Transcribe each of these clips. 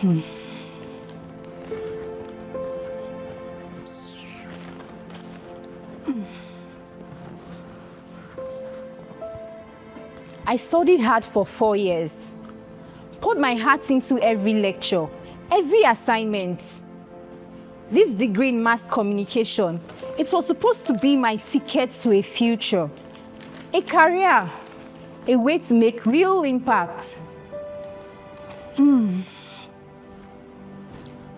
I studied hard for 4 years, poured my heart into every lecture, every assignment. This degree in mass communication, it was supposed to be my ticket to a future, a career, a way to make real impact.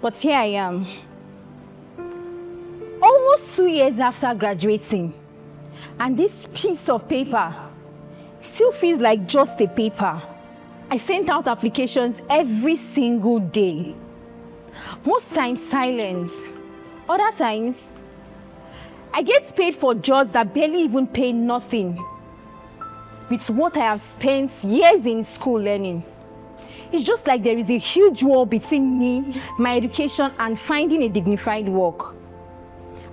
But here I am, almost 2 years after graduating, and this piece of paper still feels like just a paper. I sent out applications every single day. Most times silence, other times I get paid for jobs that barely even pay nothing with what I have spent years in school learning. It's just like there is a huge wall between me, my education, and finding a dignified work.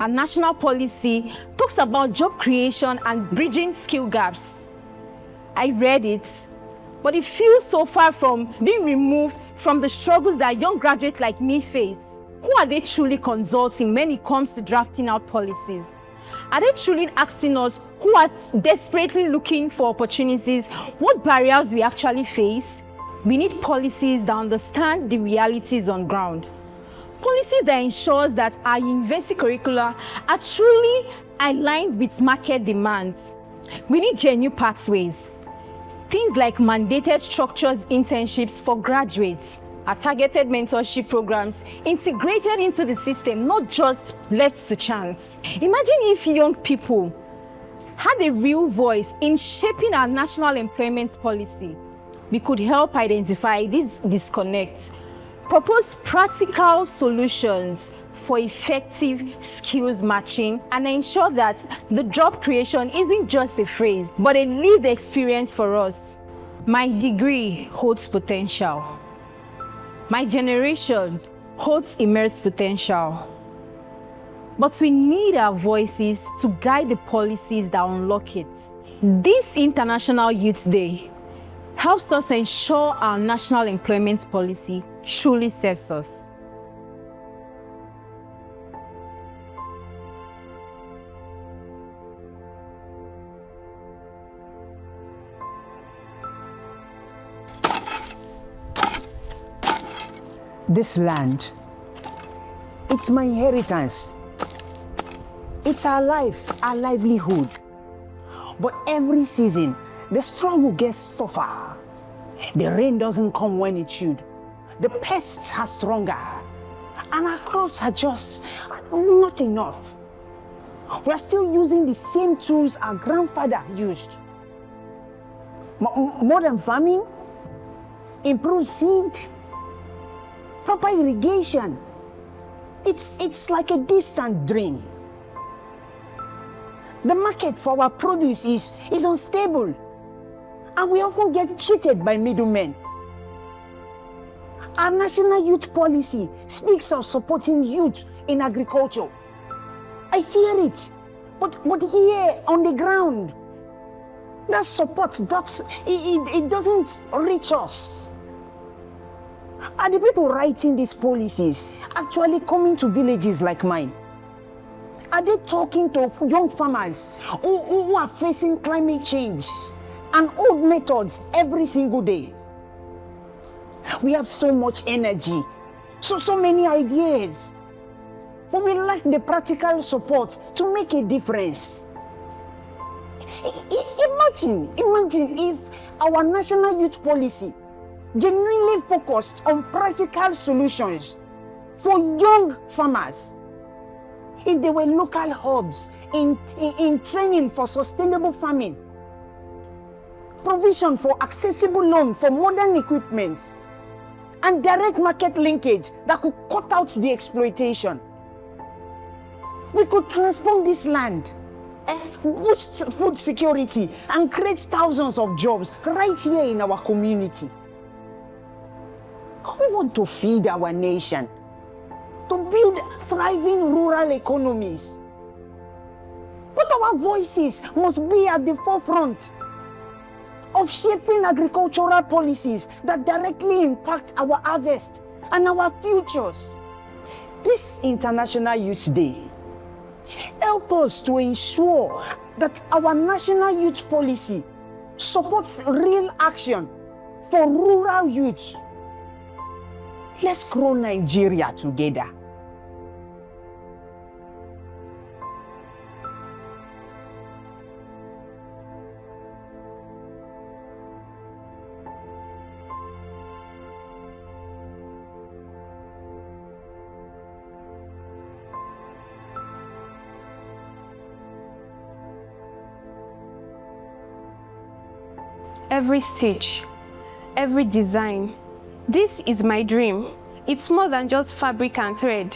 Our national policy talks about job creation and bridging skill gaps. I read it, but it feels so far from being removed from the struggles that young graduates like me face. Who are they truly consulting when it comes to drafting out policies? Are they truly asking us, who are desperately looking for opportunities, what barriers we actually face? We need policies that understand the realities on ground. Policies that ensure that our university curricula are truly aligned with market demands. We need genuine pathways. Things like mandated structures, internships for graduates, our targeted mentorship programs integrated into the system, not just left to chance. Imagine if young people had a real voice in shaping our national employment policy. We could help identify these disconnects, propose practical solutions for effective skills matching, and ensure that the job creation isn't just a phrase, but a lived experience for us. My degree holds potential. My generation holds immense potential. But we need our voices to guide the policies that unlock it. This International Youth Day helps us ensure our national employment policy truly serves us. This land, it's my inheritance. It's our life, our livelihood. But every season, the struggle gets tougher. The rain doesn't come when it should. The pests are stronger. And our crops are just not enough. We're still using the same tools our grandfather used. Modern farming, improved seed, proper irrigation. It's like a distant dream. The market for our produce is unstable, and we often get cheated by middlemen. Our national youth policy speaks of supporting youth in agriculture. I hear it, but here on the ground, that support, it doesn't reach us. Are the people writing these policies actually coming to villages like mine? Are they talking to young farmers who are facing climate change and old methods every single day? We have so much energy, so many ideas, but we lack the practical support to make a difference. Imagine if our national youth policy genuinely focused on practical solutions for young farmers. If there were local hubs in training for sustainable farming, provision for accessible loan for modern equipment, and direct market linkage that could cut out the exploitation, we could transform this land, boost food security, and create thousands of jobs right here in our community. We want to feed our nation, to build thriving rural economies. But our voices must be at the forefront of shaping agricultural policies that directly impact our harvest and our futures. This International Youth Day help us to ensure that our national youth policy supports real action for rural youth. Let's grow Nigeria together. Every stitch, every design. This is my dream. It's more than just fabric and thread.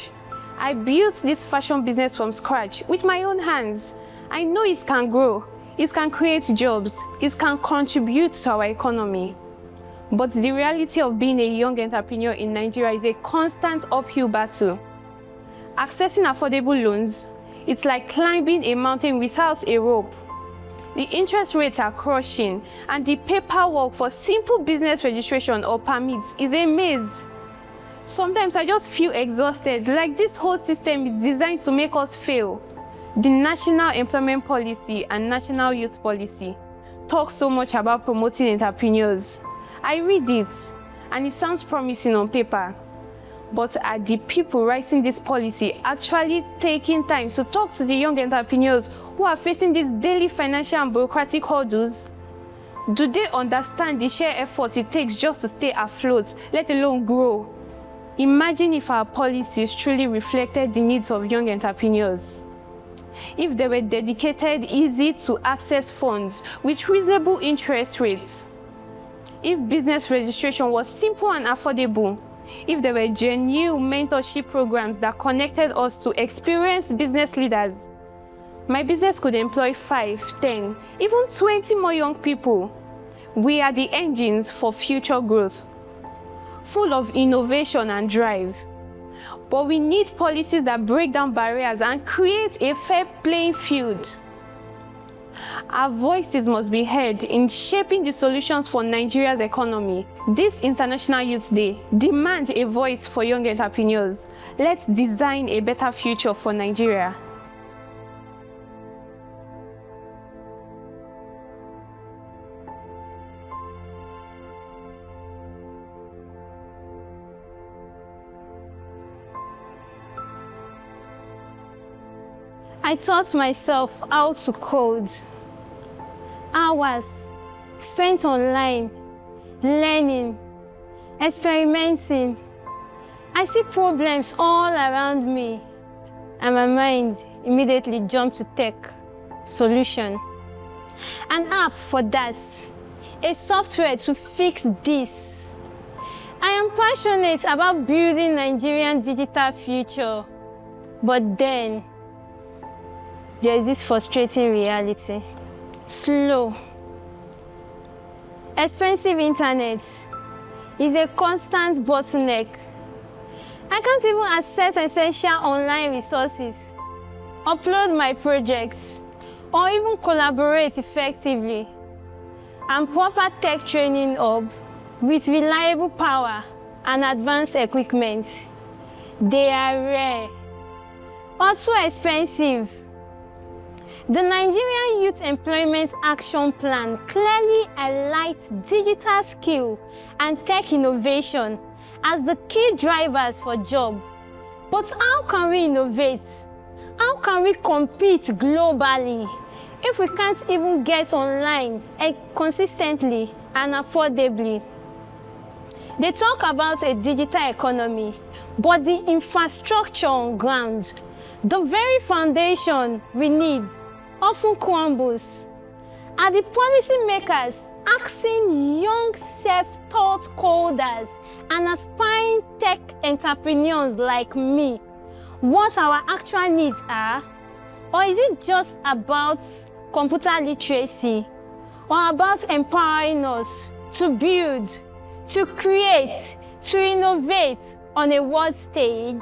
I built this fashion business from scratch with my own hands. I know it can grow, it can create jobs, it can contribute to our economy. But the reality of being a young entrepreneur in Nigeria is a constant uphill battle. Accessing affordable loans, it's like climbing a mountain without a rope. The interest rates are crushing, and the paperwork for simple business registration or permits is a maze. Sometimes I just feel exhausted, like this whole system is designed to make us fail. The National Employment Policy and National Youth Policy talk so much about promoting entrepreneurs. I read it, and it sounds promising on paper. But are the people writing this policy actually taking time to talk to the young entrepreneurs who are facing these daily financial and bureaucratic hurdles? Do they understand the sheer effort it takes just to stay afloat, let alone grow? Imagine if our policies truly reflected the needs of young entrepreneurs. If they were dedicated, easy to access funds with reasonable interest rates. If business registration was simple and affordable. If there were genuine mentorship programs that connected us to experienced business leaders. My business could employ 5, 10, even 20 more young people. We are the engines for future growth, full of innovation and drive. But we need policies that break down barriers and create a fair playing field. Our voices must be heard in shaping the solutions for Nigeria's economy. This International Youth Day demands a voice for young entrepreneurs. Let's design a better future for Nigeria. I taught myself how to code. Hours spent online, learning, experimenting. I see problems all around me, and my mind immediately jumped to tech solution. An app for that, a software to fix this. I am passionate about building Nigerian digital future, but then there is this frustrating reality. Slow, expensive internet is a constant bottleneck. I can't even access essential online resources, upload my projects, or even collaborate effectively. And proper tech training hub with reliable power and advanced equipment. They are rare or too expensive. The Nigerian Youth Employment Action Plan clearly highlights digital skill and tech innovation as the key drivers for job. But how can we innovate? How can we compete globally if we can't even get online consistently and affordably? They talk about a digital economy, but the infrastructure on ground, the very foundation we need, often crumbles. Are the policymakers asking young self-taught coders and aspiring tech entrepreneurs like me what our actual needs are? Or is it just about computer literacy, or about empowering us to build, to create, to innovate on a world stage?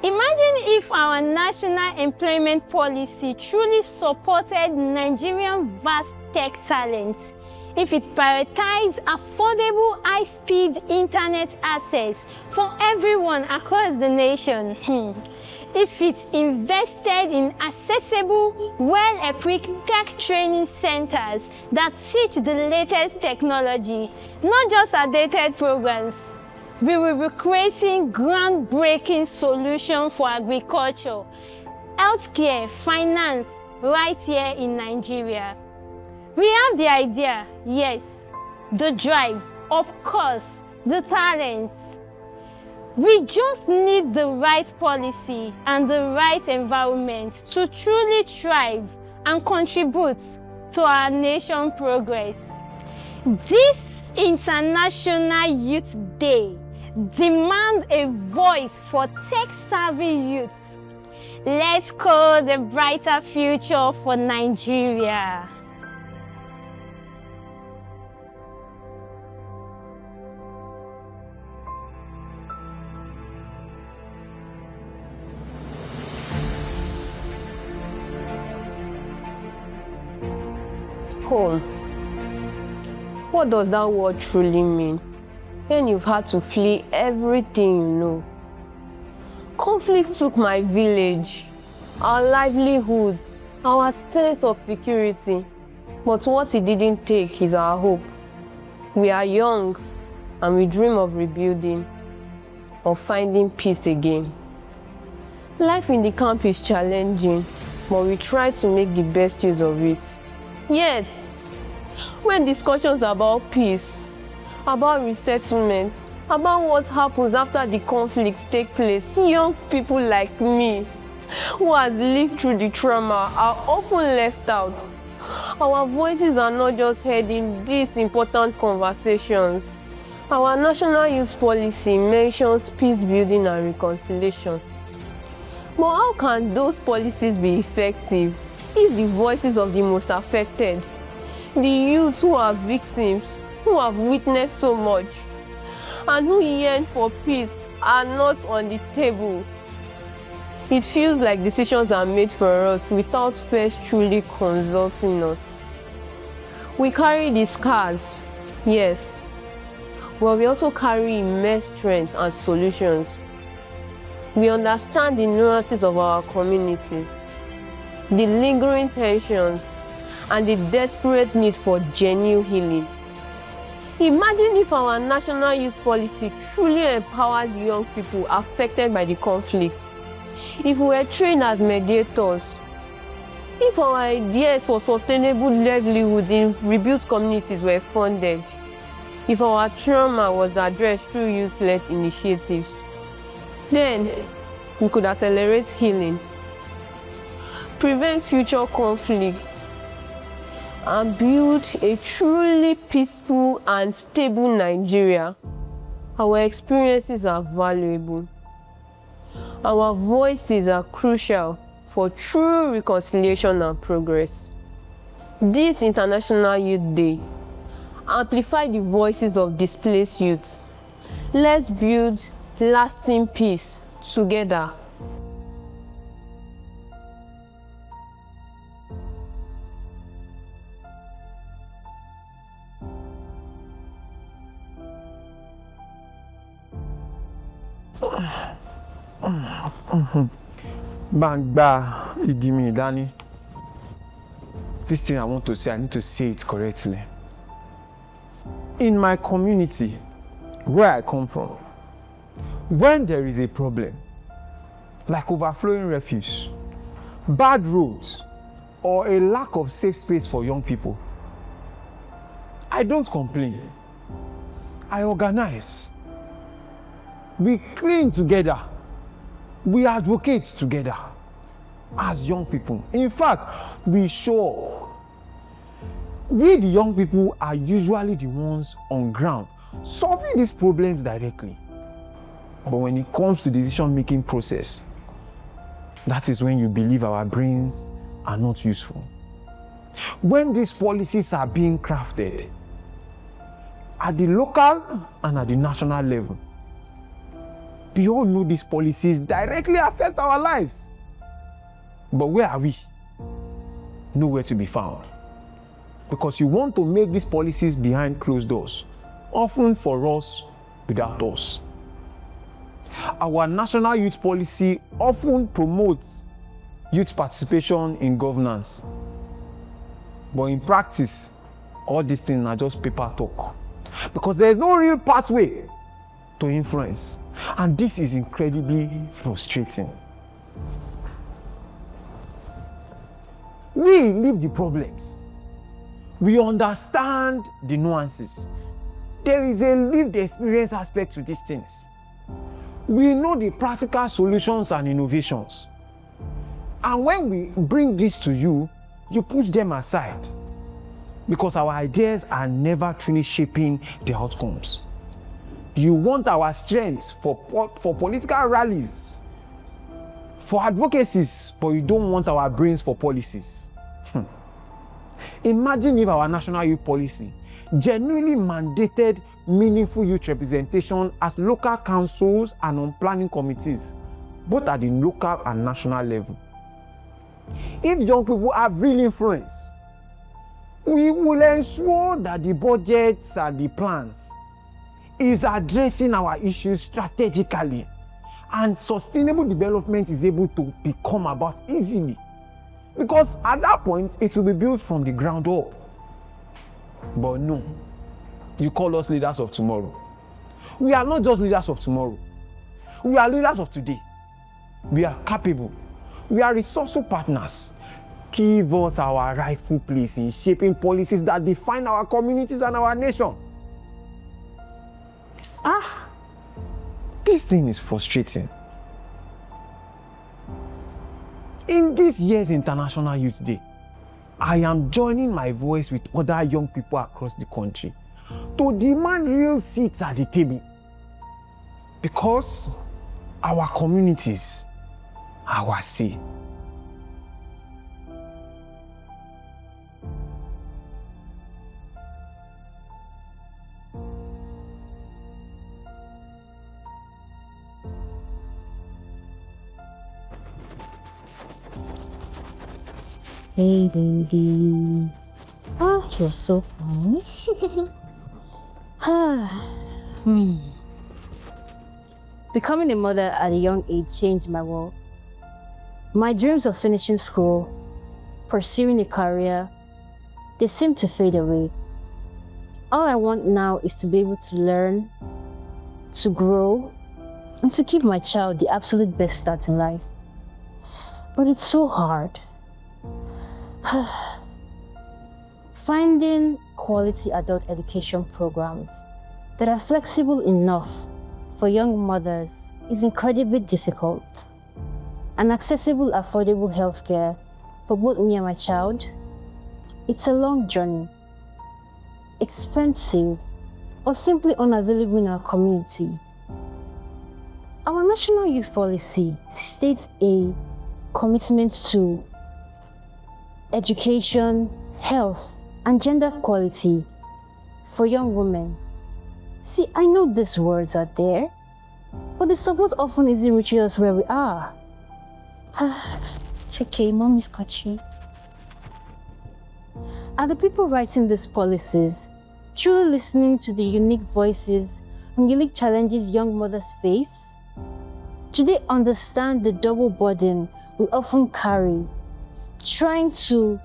Imagine if our national employment policy truly supported Nigerian vast tech talent if it prioritizes affordable high-speed internet access for everyone across the nation, if it's invested in accessible, well-equipped tech training centers that teach the latest technology, not just outdated programs, we will be creating groundbreaking solutions for agriculture, healthcare, finance, right here in Nigeria. We have the idea, yes, the drive, of course, the talents. We just need the right policy and the right environment to truly thrive and contribute to our nation's progress. This International Youth Day demands a voice for tech-savvy youths. Let's code a brighter future for Nigeria. Home. What does that word truly mean when you've had to flee everything you know? Conflict took my village, our livelihoods, our sense of security. But what it didn't take is our hope. We are young and we dream of rebuilding, of finding peace again. Life in the camp is challenging, but we try to make the best use of it. Yet, when discussions about peace, about resettlement, about what happens after the conflicts take place, young people like me, who has lived through the trauma, are often left out. Our voices are not just heard in these important conversations. Our national youth policy mentions peacebuilding and reconciliation. But how can those policies be effective if the voices of the most affected, the youth who are victims, who have witnessed so much, and who yearn for peace, are not on the table? It feels like decisions are made for us without first truly consulting us. We carry the scars, yes, but we also carry immense strengths and solutions. We understand the nuances of our communities, the lingering tensions, and the desperate need for genuine healing. Imagine if our national youth policy truly empowered young people affected by the conflict. If we were trained as mediators, if our ideas for sustainable livelihood in rebuilt communities were funded, if our trauma was addressed through youth-led initiatives, then we could accelerate healing, prevent future conflicts, and build a truly peaceful and stable Nigeria. Our experiences are valuable. Our voices are crucial for true reconciliation and progress. This International Youth Day, amplify the voices of displaced youths. Let's build lasting peace together. Bangba Igimi Dani. This thing I want to say, I need to say it correctly. In my community, where I come from, when there is a problem, like overflowing refuse, bad roads, or a lack of safe space for young people, I don't complain. I organize. We clean together. We advocate together as young people. In fact, we show up. We, the young people, are usually the ones on ground solving these problems directly. But when it comes to decision-making process, that is when you believe our brains are not useful. When these policies are being crafted at the local and at the national level, we all know these policies directly affect our lives. But where are we? Nowhere to be found. because you want to make these policies behind closed doors, often for us without us. Our national youth policy often promotes youth participation in governance. But in practice, all these things are just paper talk. Because there is no real pathway to influence. And this is incredibly frustrating. We live the problems. We understand the nuances. There is a lived experience aspect to these things. We know the practical solutions and innovations. And when we bring this to you, you push them aside because our ideas are never truly shaping the outcomes. You want our strength for political rallies, for advocacies, but you don't want our brains for policies. Imagine if our national youth policy genuinely mandated meaningful youth representation at local councils and on planning committees, both at the local and national level. If young people have real influence, we will ensure that the budgets and the plans is addressing our issues strategically, and sustainable development is able to become about easily. Because at that point, it will be built from the ground up. But no, you call us leaders of tomorrow. We are not just leaders of tomorrow. We are leaders of today. We are capable. We are resourceful partners. Give us our rightful place in shaping policies that define our communities and our nation. This thing is frustrating. In this year's International Youth Day, I am joining my voice with other young people across the country to demand real seats at the table. Because our communities are our say. Hey baby. You're so fine. Becoming a mother at a young age changed my world. My dreams of finishing school, pursuing a career, they seem to fade away. All I want now is to be able to learn, to grow, and to give my child the absolute best start in life. But it's so hard. Finding quality adult education programs that are flexible enough for young mothers is incredibly difficult. And accessible, affordable healthcare for both me and my child, it's a long journey, expensive, or simply unavailable in our community. Our national youth policy states a commitment to education, health, and gender equality for young women. See, I know these words are there, but the support often isn't reaching us where we are. It's okay, mommy's got you. Are the people writing these policies truly listening to the unique voices and unique challenges young mothers face? Do they understand the double burden we often carry, trying to,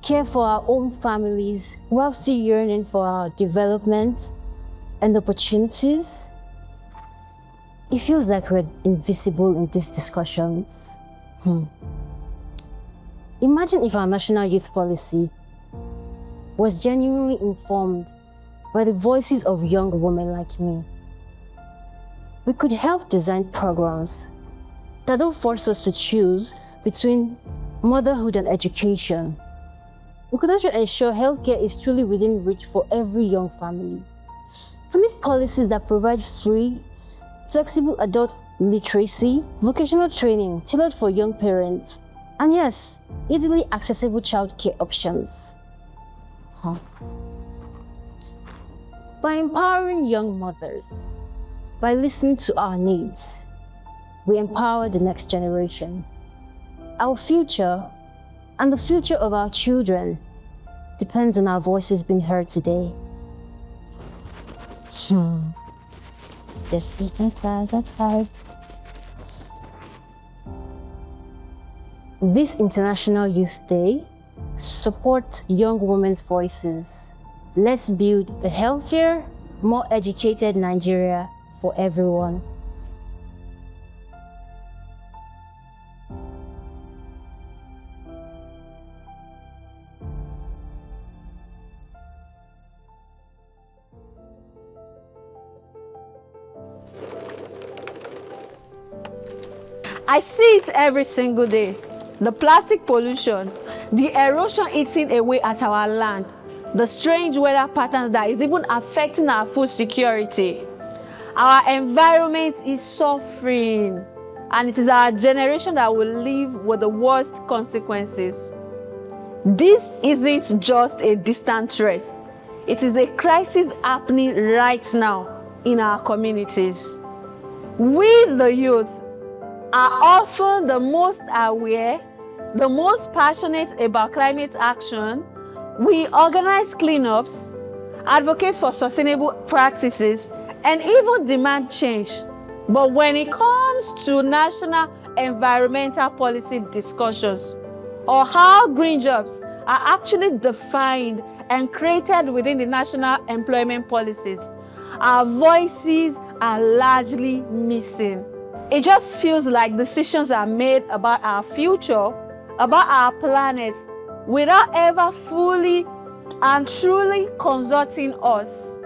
care for our own families while still yearning for our development and opportunities? It feels like we're invisible in these discussions. Imagine if our national youth policy was genuinely informed by the voices of young women like me. We could help design programs that don't force us to choose between motherhood and education. We could also ensure healthcare is truly within reach for every young family. We need policies that provide free, flexible adult literacy, vocational training tailored for young parents, and yes, easily accessible childcare options. By empowering young mothers, by listening to our needs, we empower the next generation. Our future and the future of our children depends on our voices being heard today. This is the size of heart. This International Youth Day, support young women's voices. Let's build a healthier, more educated Nigeria for everyone. I see it every single day. The plastic pollution, the erosion eating away at our land, the strange weather patterns that is even affecting our food security. Our environment is suffering, and it is our generation that will live with the worst consequences. This isn't just a distant threat. It is a crisis happening right now in our communities. We, the youth, are often the most aware, the most passionate about climate action. We organize cleanups, advocate for sustainable practices, and even demand change. But when it comes to national environmental policy discussions, or how green jobs are actually defined and created within the national employment policies, our voices are largely missing. It just feels like decisions are made about our future, about our planet, without ever fully and truly consulting us.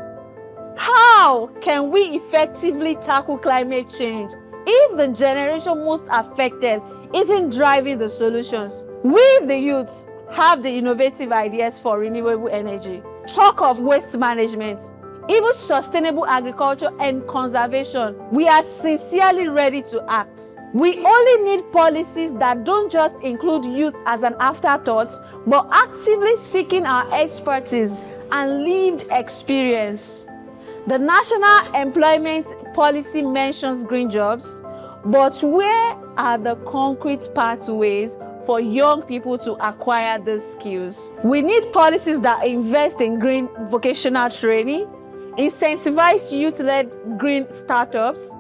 How can we effectively tackle climate change if the generation most affected isn't driving the solutions? We, the youths, have the innovative ideas for renewable energy. Talk of waste management, even sustainable agriculture and conservation. We are sincerely ready to act. We only need policies that don't just include youth as an afterthought, but actively seeking our expertise and lived experience. The National Employment Policy mentions green jobs, but where are the concrete pathways for young people to acquire these skills? We need policies that invest in green vocational training, incentivize youth-led green startups,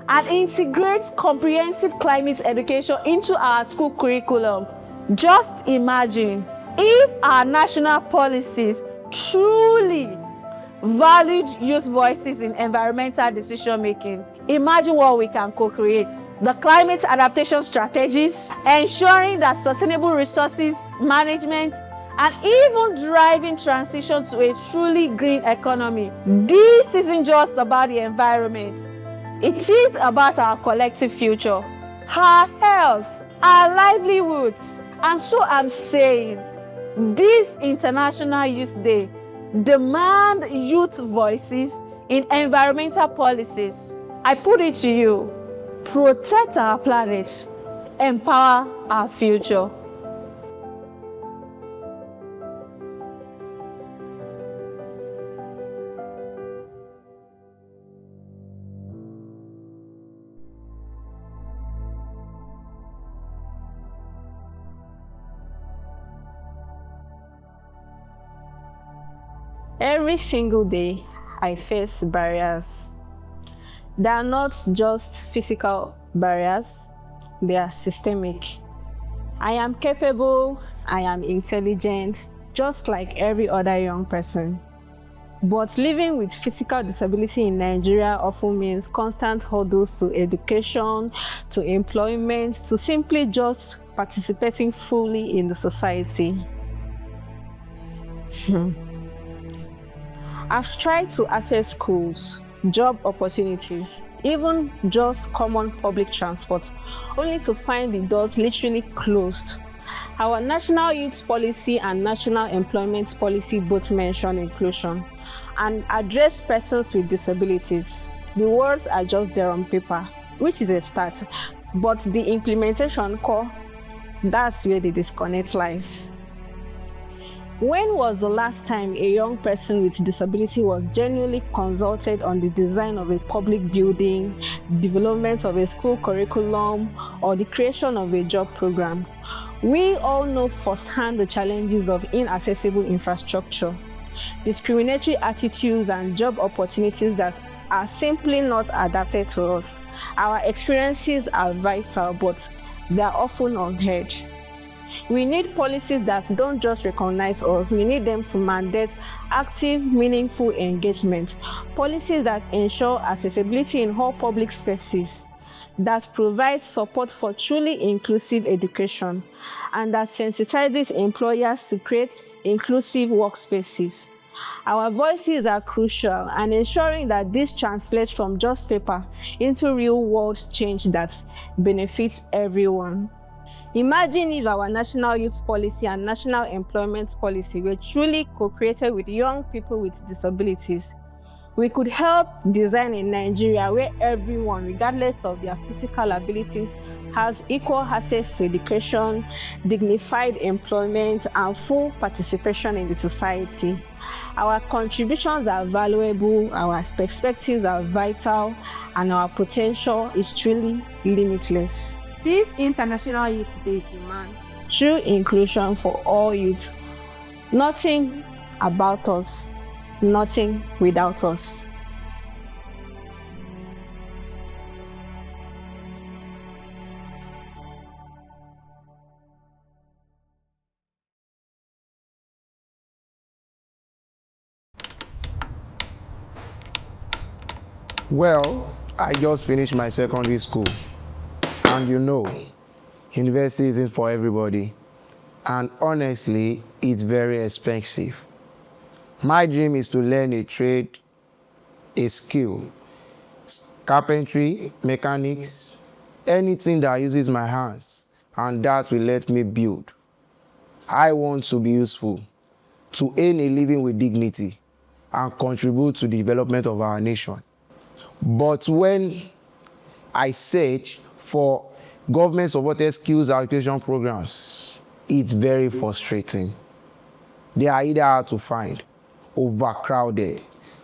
and integrate comprehensive climate education into our school curriculum. Just imagine if our national policies truly valued youth voices in environmental decision-making. Imagine what we can co-create. The climate adaptation strategies, ensuring that sustainable resources management, and even driving transition to a truly green economy. This isn't just about the environment. It is about our collective future, our health, our livelihoods. And so I'm saying, this International Youth Day, demand youth voices in environmental policies. I put it to you, protect our planet, empower our future. Every single day, I face barriers. They are not just physical barriers, they are systemic. I am capable, I am intelligent, just like every other young person. But living with physical disability in Nigeria often means constant hurdles to education, to employment, to simply just participating fully in the society. I've tried to access schools, job opportunities, even just common public transport, only to find the doors literally closed. Our National Youth Policy and National Employment Policy both mention inclusion and address persons with disabilities. The words are just there on paper, which is a start, but the implementation core, that's where the disconnect lies. When was the last time a young person with disability was genuinely consulted on the design of a public building, development of a school curriculum, or the creation of a job program? We all know firsthand the challenges of inaccessible infrastructure, discriminatory attitudes, and job opportunities that are simply not adapted to us. Our experiences are vital, but they are often unheard. We need policies that don't just recognize us, we need them to mandate active, meaningful engagement. Policies that ensure accessibility in all public spaces, that provides support for truly inclusive education, and that sensitizes employers to create inclusive workspaces. Our voices are crucial, and ensuring that this translates from just paper into real-world change that benefits everyone. Imagine if our national youth policy and national employment policy were truly co-created with young people with disabilities. We could help design a Nigeria where everyone, regardless of their physical abilities, has equal access to education, dignified employment, and full participation in the society. Our contributions are valuable, our perspectives are vital, and our potential is truly limitless. This International Youth Day demands true inclusion for all youth. Nothing about us, nothing without us. Well, I just finished my secondary school. And you know, university isn't for everybody. And honestly, it's very expensive. My dream is to learn a trade, a skill, carpentry, mechanics, anything that uses my hands, and that will let me build. I want to be useful, to earn a living with dignity, and contribute to the development of our nation. But when I search for government-supported skills education programs, it's very frustrating. They are either hard to find, overcrowded,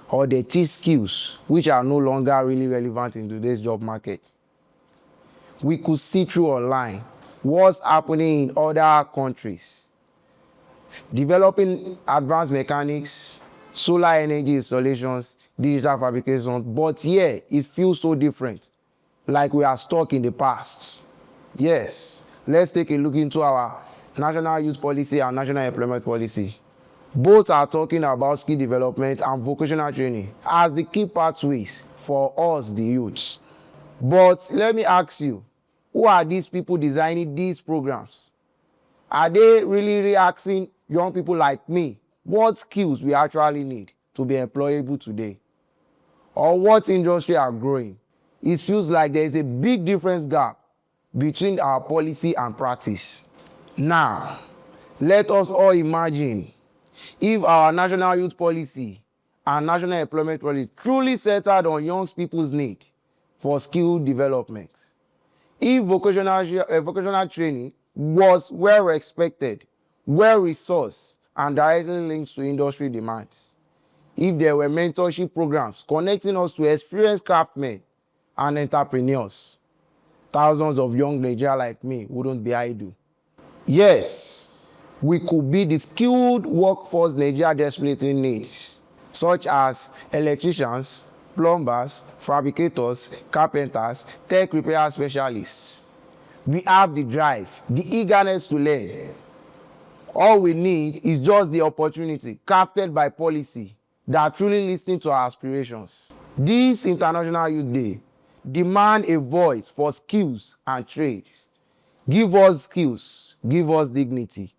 or they teach skills which are no longer really relevant in today's job market. We could see through online what's happening in other countries, developing advanced mechanics, solar energy installations, digital fabrication, but yeah, it feels so different, like we are stuck in the past. Yes, let's take a look into our national youth policy and national employment policy. Both are talking about skill development and vocational training as the key pathways for us, the youths. But let me ask you, who are these people designing these programs? Are they really asking young people like me what skills we actually need to be employable today? Or what industry are growing? It feels like there is a big difference gap between our policy and practice. Now, let us all imagine if our national youth policy and national employment policy truly centered on young people's need for skill development. If vocational training was well respected, well resourced, and directly linked to industry demands. If there were mentorship programs connecting us to experienced craftsmen and entrepreneurs, thousands of young Nigerians like me wouldn't be idle. Yes, we could be the skilled workforce Nigeria desperately needs, such as electricians, plumbers, fabricators, carpenters, tech repair specialists. We have the drive, the eagerness to learn. All we need is just the opportunity crafted by policy that truly listens to our aspirations. This International Youth Day demands a voice for skills and trades. Give us skills, give us dignity,